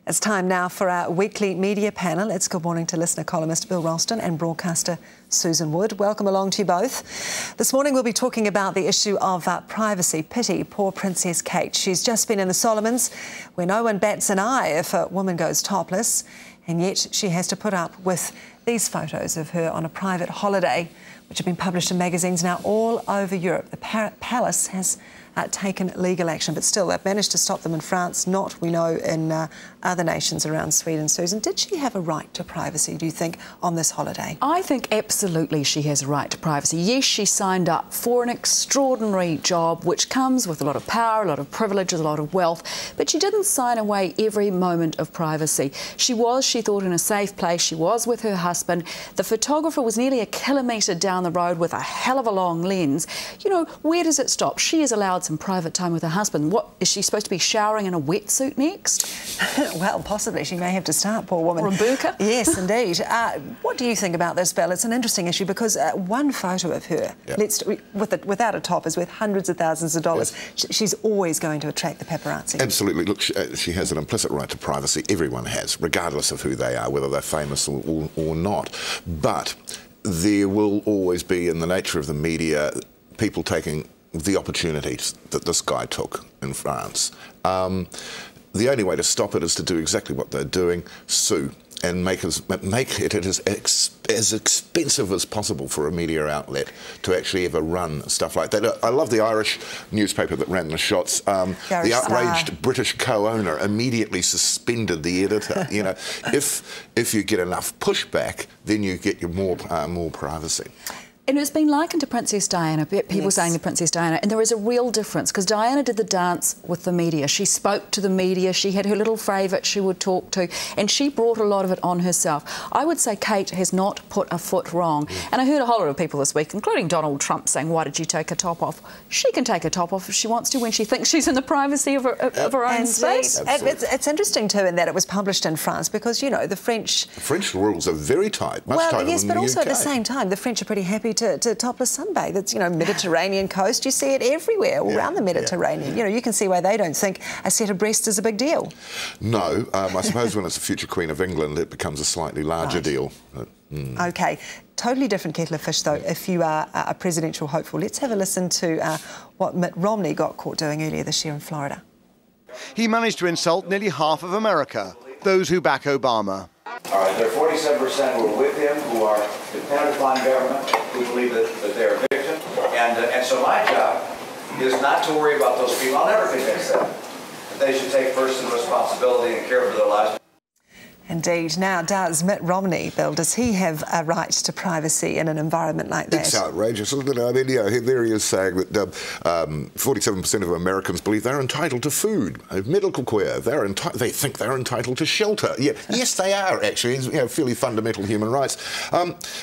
It's time now for our weekly media panel. It's good morning to listener columnist Bill Ralston and broadcaster Susan Wood. Welcome along to you both. This morning we'll be talking about the issue of privacy. Pity poor Princess Kate. She's just been in the Solomons where no one bats an eye if a woman goes topless, and yet she has to put up with these photos of her on a private holiday, which have been published in magazines now all over Europe. The palace has taken legal action, but still they've managed to stop them in France, not, we know, in other nations around Sweden. Susan, did she have a right to privacy, do you think, on this holiday? I think absolutely she has a right to privacy. Yes, she signed up for an extraordinary job which comes with a lot of power, a lot of privileges, a lot of wealth, but she didn't sign away every moment of privacy. She was, she thought, in a safe place. She was with her husband. The photographer was nearly a kilometre down the road with a hell of a long lens. You know, where does it stop? She is allowed some private time with her husband. What, is she supposed to be showering in a wetsuit next? Well, possibly. She may have to start, poor woman. Or a burqa? Yes, indeed. What do you think about this, Bill? It's an interesting issue because one photo of her, without a top, is worth hundreds of thousands of dollars. Yes. She's always going to attract the paparazzi. Absolutely. Look, she has an implicit right to privacy. Everyone has, regardless of who they are, whether they're famous or not. But there will always be, in the nature of the media, people taking the opportunities that this guy took in France. The only way to stop it is to do exactly what they're doing, sue, and make it as expensive as possible for a media outlet to actually ever run stuff like that. I love the Irish newspaper that ran the shots. The outraged British co-owner immediately suspended the editor. You know, if you get enough pushback, then you get your more privacy. And it's been likened to Princess Diana, people saying to Princess Diana, and there is a real difference because Diana did the dance with the media. She spoke to the media, she had her little favourites she would talk to, and she brought a lot of it on herself. I would say Kate has not put a foot wrong. And I heard a whole lot of people this week, including Donald Trump, saying, why did you take her top off? She can take her top off if she wants to when she thinks she's in the privacy of her own space. It's interesting too in that it was published in France because, you know, the French rules are very tight, much tighter than the UK. Yes, but also at the same time, the French are pretty happy to topless sunbathe. It's, you know, Mediterranean coast. You see it everywhere, all around the Mediterranean. You know, you can see why they don't think a set of breasts is a big deal. No, I suppose when it's a future Queen of England, it becomes a slightly larger deal. OK, totally different kettle of fish, though, if you are a presidential hopeful. Let's have a listen to what Mitt Romney got caught doing earlier this year in Florida. He managed to insult nearly half of America, those who back Obama. All right, there are 47% who are with him, who are dependent upon government, who believe that they're a victim. And so my job is not to worry about those people. I'll never convince them that they should take personal responsibility and care for their lives. Indeed. Now, does Mitt Romney, Bill, does he have a right to privacy in an environment like that? It's outrageous, isn't it? I mean, yeah, there he is saying that 47% of Americans believe they're entitled to food. Medical care, they think they're entitled to shelter. Yeah, yes, they are, actually. It's, you know, fairly fundamental human rights.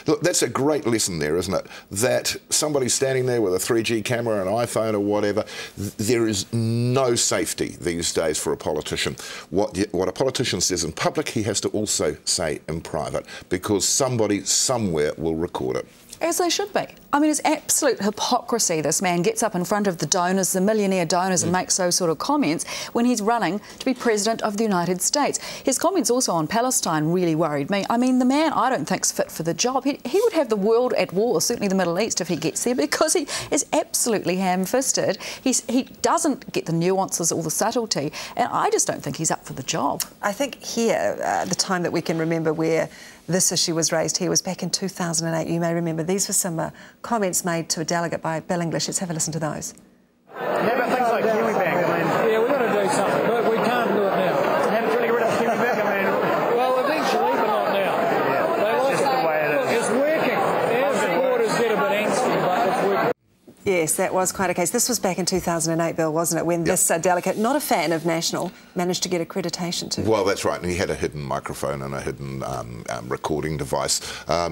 Look, that's a great lesson there, isn't it? That somebody standing there with a 3G camera, an iPhone or whatever, there is no safety these days for a politician. What a politician says in public, he has to also say in private, because somebody somewhere will record it. As they should be. I mean, it's absolute hypocrisy. This man gets up in front of the donors, the millionaire donors, and makes those sort of comments when he's running to be President of the United States. His comments also on Palestine really worried me. I mean, the man I don't think's fit for the job. He would have the world at war, certainly the Middle East, if he gets there, because he is absolutely ham-fisted. He doesn't get the nuances or the subtlety, and I just don't think he's up for the job. I think here, the time that we can remember where this issue was raised here was back in 2008. You may remember these were some comments made to a delegate by Bill English. Let's have a listen to those. How about things like Kiwi Bank? I mean, yeah, we've got to do something, but we can't do it now. How to get rid of Kiwi Bank? I mean, well, eventually, but not now. Yeah. They like just the way it is. It's working. Our supporters get a bit angsty, but it's working. Yes, that was quite a case. This was back in 2008, Bill, wasn't it, when this delegate, not a fan of National, managed to get accreditation to. Well, that's right, and he had a hidden microphone and a hidden recording device.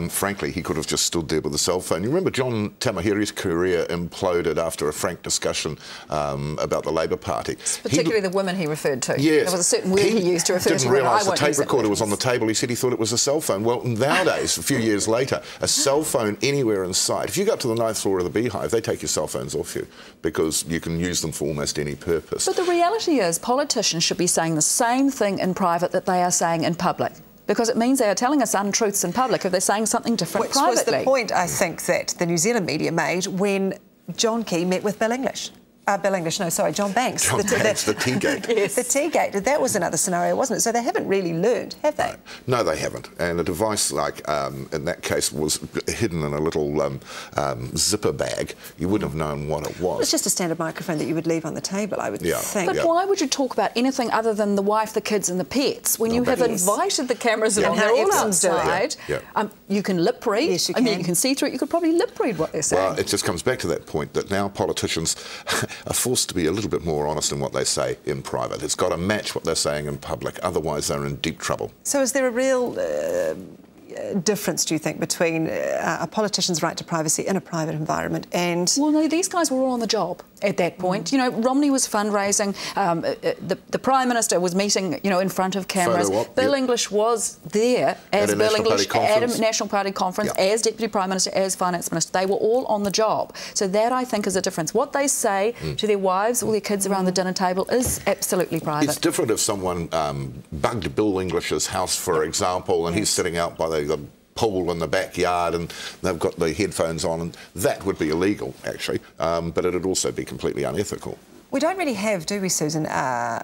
Frankly, he could have just stood there with a cell phone. You remember John Tamahiri's career imploded after a frank discussion about the Labor Party. Particularly the women he referred to. Yes. There was a certain word he used to refer to. He didn't realise the tape recorder was on the table. He said he thought it was a cell phone. Well, nowadays, a few years later, a cell phone anywhere in sight. If you go up to the 9th floor of the Beehive, they take your cell phones off you, because you can use them for almost any purpose. But the reality is politicians should be saying the same thing in private that they are saying in public, because it means they are telling us untruths in public if they're saying something different privately. Which was the point, I think, that the New Zealand media made when John Key met with John Banks. John Banks, the Teagate. Yes. The Teagate. That was another scenario, wasn't it? So they haven't really learned, have they? No, they haven't. And a device like, in that case, was hidden in a little zipper bag. You wouldn't have known what it was. It's just a standard microphone that you would leave on the table, I would think. But why would you talk about anything other than the wife, the kids and the pets when you have invited the cameras along? They're all outside. You can lip read. Yes, you I can. mean, you can see through it. You could probably lip read what they're saying. Well, it just comes back to that point that now politicians are forced to be a little bit more honest in what they say in private. It's got to match what they're saying in public, otherwise they're in deep trouble. So is there a real difference, do you think, between a politician's right to privacy in a private environment and... Well, no, these guys were all on the job at that point. You know, Romney was fundraising, the Prime Minister was meeting, you know, in front of cameras. Bill English was there as Bill English at a National Party conference, as Deputy Prime Minister, as Finance Minister. They were all on the job. So that, I think, is a difference. What they say to their wives or their kids around the dinner table is absolutely private. It's different if someone bugged Bill English's house, for example, and he's sitting out by the pool in the backyard and they've got the headphones on, and that would be illegal, actually, but it would also be completely unethical. We don't really have, do we, Susan,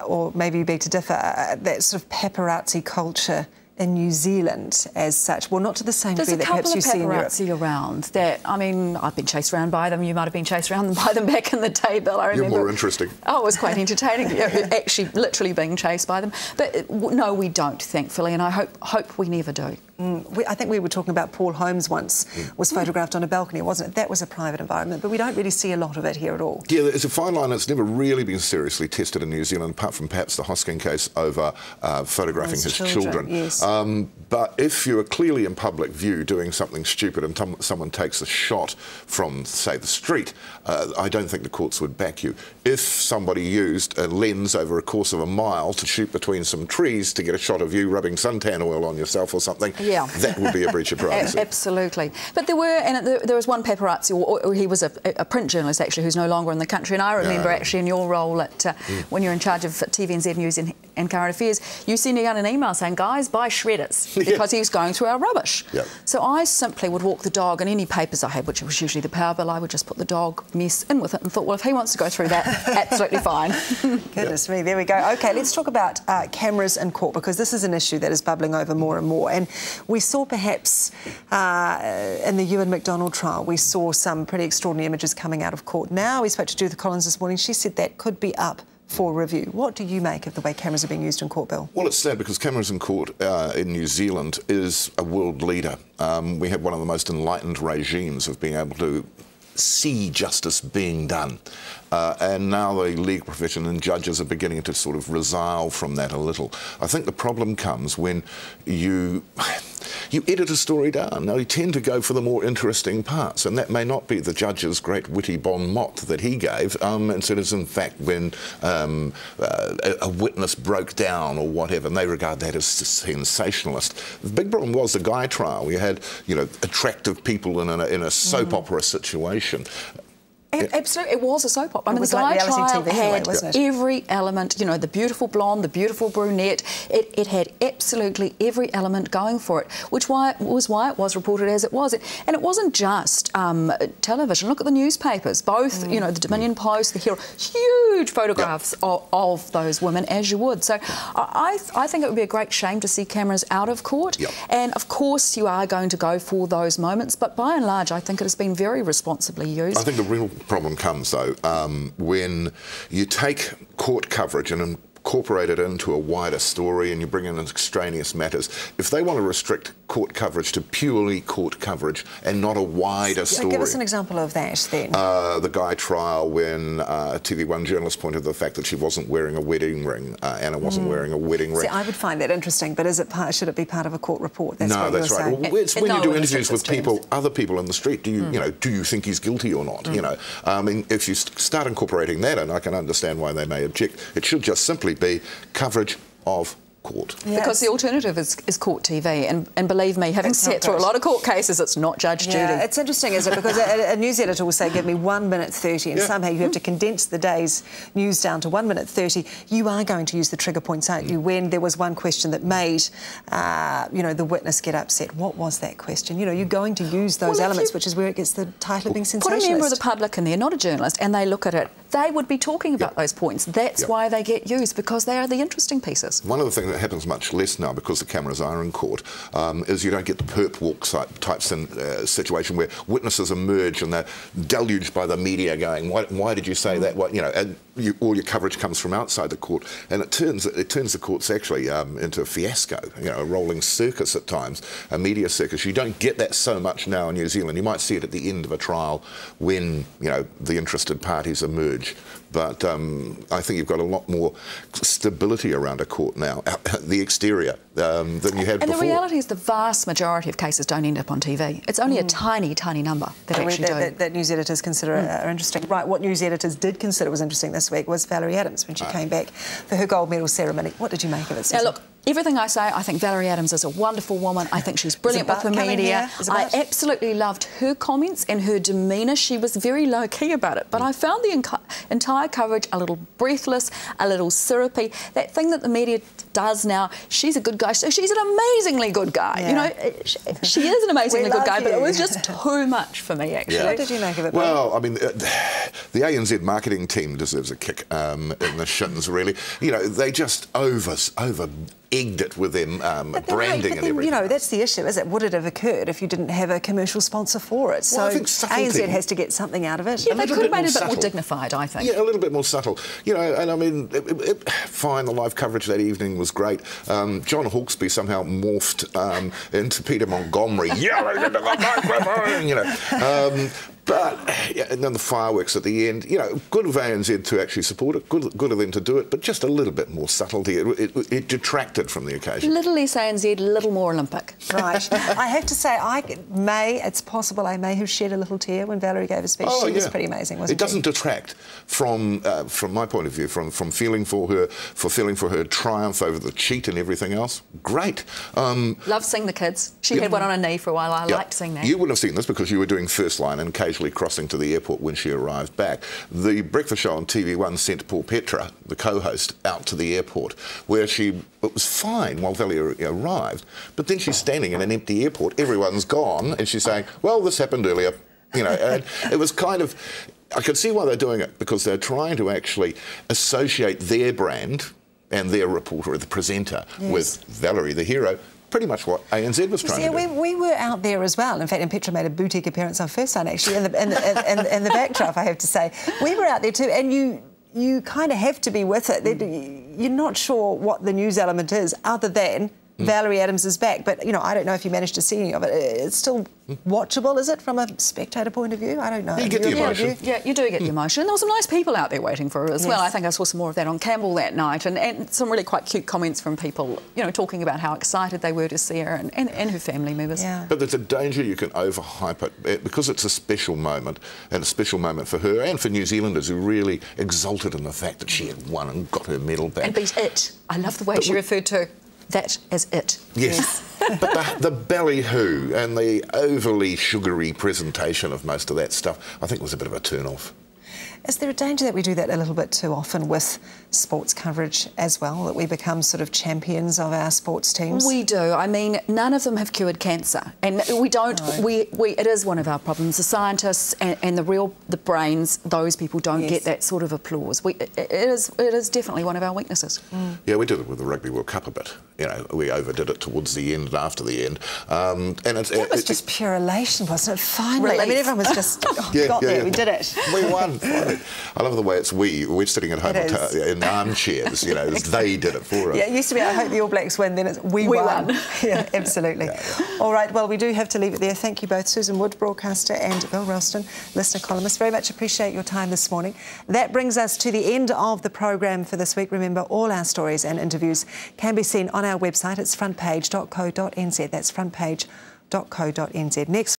or maybe you beg to differ, that sort of paparazzi culture in New Zealand as such? Well, not to the same degree that perhaps you see in Europe. There's a couple of paparazzi around that, I mean, I've been chased around by them. You might have been chased around by them back in the day, Bill. I remember. You're more interesting. Oh, it was quite entertaining, actually, literally being chased by them. But no, we don't, thankfully, and I hope we never do. I think we were talking about Paul Holmes once was photographed on a balcony, wasn't it? That was a private environment, but we don't really see a lot of it here at all. Yeah, there's a fine line that's never really been seriously tested in New Zealand, apart from perhaps the Hoskin case over photographing his children. Yes. But if you're clearly in public view doing something stupid and someone takes a shot from, say, the street, I don't think the courts would back you. If somebody used a lens over a course of a mile to shoot between some trees to get a shot of you rubbing suntan oil on yourself or something, that would be a breach of privacy. Absolutely. But there were, and there was one paparazzi, or he was a print journalist actually, who's no longer in the country, and I remember actually in your role at when you're in charge of TVNZ News and Current Affairs, you sending out an email saying, guys, buy shredders, because he was going through our rubbish. So I simply would walk the dog, and any papers I had, which was usually the Power Bill, I would just put the dog mess in with it and thought, well, if he wants to go through that, absolutely fine. Goodness me, there we go. OK, let's talk about cameras in court, because this is an issue that is bubbling over more and more. And we saw perhaps in the Ewan McDonald trial, we saw some pretty extraordinary images coming out of court. Now, we spoke to Judith Collins this morning. She said that could be up for review. What do you make of the way cameras are being used in court, Bill? Well, it's sad because cameras in court in New Zealand is a world leader. We have one of the most enlightened regimes of being able to see justice being done. And now the legal profession and judges are beginning to sort of resile from that a little. I think the problem comes when you edit a story down. Now, you tend to go for the more interesting parts, and that may not be the judge's great witty bon mot that he gave, and so it is in fact when a witness broke down or whatever, and they regard that as sensationalist. The big problem was the Guy trial. You had, you know, attractive people in a soap opera situation. Absolutely, it was a soap opera. I mean, the like Guy trial TV anyway, had wasn't it? every element, you know, the beautiful blonde, the beautiful brunette. It had absolutely every element going for it, which was why it was reported as it was. And it wasn't just television. Look at the newspapers, both, you know, the Dominion Post, the Herald, huge photographs of those women, as you would. So I think it would be a great shame to see cameras out of court. And, of course, you are going to go for those moments, but by and large, I think it has been very responsibly used. I think the real problem comes, though, when you take court coverage and incorporate it into a wider story and you bring in extraneous matters. If they want to restrict court coverage to purely court coverage and not a wider story... Give us an example of that, then. The Guy trial, when a TV1 journalist pointed to the fact that she wasn't wearing a wedding ring, Anna wasn't wearing a wedding ring. See, I would find that interesting, but should it be part of a court report? That's no, what that's you're right. saying. Well, it's when you do interviews with people, other people in the street, do you think he's guilty or not? You know, I mean, if you start incorporating that in, I can understand why they may object. It should just simply be coverage of court. Yeah, because the alternative is court TV, and believe me, having sat through a lot of court cases, it's not Judge Judy. It's interesting, isn't it? Because a news editor will say, give me 1 minute 30, and somehow you have to condense the day's news down to 1 minute 30. You are going to use the trigger points, aren't you? When there was one question that made, the witness get upset. What was that question? You know, you're going to use those elements, which is where it gets the title of being sensationalist. Put a member of the public in there, not a journalist, and they look at it, they would be talking about those points. That's why they get used, because they are the interesting pieces. One of the things that happens much less now because the cameras are in court is you don't get the perp walk type situation where witnesses emerge and they're deluged by the media going, why did you say that? And all your coverage comes from outside the court, and it turns the courts actually into a fiasco, a rolling circus at times, a media circus. You don't get that so much now in New Zealand. You might see it at the end of a trial when the interested parties emerge. But I think you've got a lot more stability around a court now, the exterior, than you had before. And the reality is the vast majority of cases don't end up on TV. It's only a tiny, tiny number that actually do. That news editors consider are interesting. Right, what news editors did consider was interesting this week was Valerie Adams when she came back for her gold medal ceremony. What did you make of it, Susan? Now, look, everything I say, I think Valerie Adams is a wonderful woman. I think she's brilliant with the media. I absolutely loved her comments and her demeanour. She was very low-key about it, but I found the entire coverage a little breathless, a little syrupy. That thing that the media does now, she's a good guy, so she's an amazingly good guy. Yeah. She is an amazingly good guy, but it was just too much for me, actually. What did you make of it, Bill? Well, I mean, the ANZ marketing team deserves a kick in the shins, really. They just over-egged it with them branding and everything. That's the issue, is it? Would it have occurred if you didn't have a commercial sponsor for it? Well, I think subtlety. ANZ has to get something out of it. Yeah, they could have made it a bit more dignified, I think. Yeah, a little bit more subtle. And I mean, fine, the live coverage that evening was great. John Hawkesby somehow morphed into Peter Montgomery, yelling into the microphone, and then the fireworks at the end. Good of ANZ to actually support it, good of them to do it, but just a little bit more subtlety. It detracted from the occasion. Little less ANZ, little more Olympic. Right. I have to say, it's possible I may have shed a little tear when Valerie gave a speech. She was pretty amazing, wasn't she? It doesn't detract from my point of view, from feeling for her triumph over the cheat and everything else. Great. Love seeing the kids. She had one on her knee for a while. I liked seeing that. You wouldn't have seen this because you were doing first line and occasionally crossing to the airport when she arrived back. The breakfast show on TV1 sent Paul Petra, the co-host, out to the airport, where it was fine while Valerie arrived, but then she's standing in an empty airport, everyone's gone, and she's saying, well, this happened earlier, and it was kind of, I could see why they're doing it, because they're trying to actually associate their brand and their reporter, the presenter, with Valerie, the hero. Pretty much what ANZ was trying to do. We were out there as well. In fact, and Petra made a boutique appearance on First Line, actually, in the backdrop, I have to say. We were out there too, and you kind of have to be with it. You're not sure what the news element is, other than Valerie Adams is back. But, I don't know if you managed to see any of it. It's still watchable, is it, from a spectator point of view? I don't know. You get the emotion. Yeah, you do get the emotion. And there were some nice people out there waiting for her as well. I think I saw some more of that on Campbell that night, and some really quite cute comments from people, talking about how excited they were to see her and her family members. Yeah. But there's a danger you can overhype it, because it's a special moment, and a special moment for her and for New Zealanders who really exulted in the fact that she had won and got her medal back. And beat it. I love the way she referred to that as it. Yes. But the ballyhoo and the overly sugary presentation of most of that stuff, I think, was a bit of a turn-off. Is there a danger that we do that a little bit too often with sports coverage as well, that we become sort of champions of our sports teams? We do. I mean, none of them have cured cancer, and we don't. No. It is one of our problems. The scientists and the brains, those people don't get that sort of applause. It is definitely one of our weaknesses. Yeah, we did it with the Rugby World Cup a bit. We overdid it towards the end and after the end. It was just pure elation, wasn't it? Finally, I mean, everyone was just got there. We did it. We won. I love the way it's we're sitting at home in armchairs, they did it for us. Yeah, it used to be, I hope the All Blacks win, then it's we won. Yeah, absolutely. All right, well, we do have to leave it there. Thank you both, Susan Wood, broadcaster, and Bill Ralston, listener columnist. Very much appreciate your time this morning. That brings us to the end of the programme for this week. Remember, all our stories and interviews can be seen on our website. It's frontpage.co.nz. That's frontpage.co.nz. Next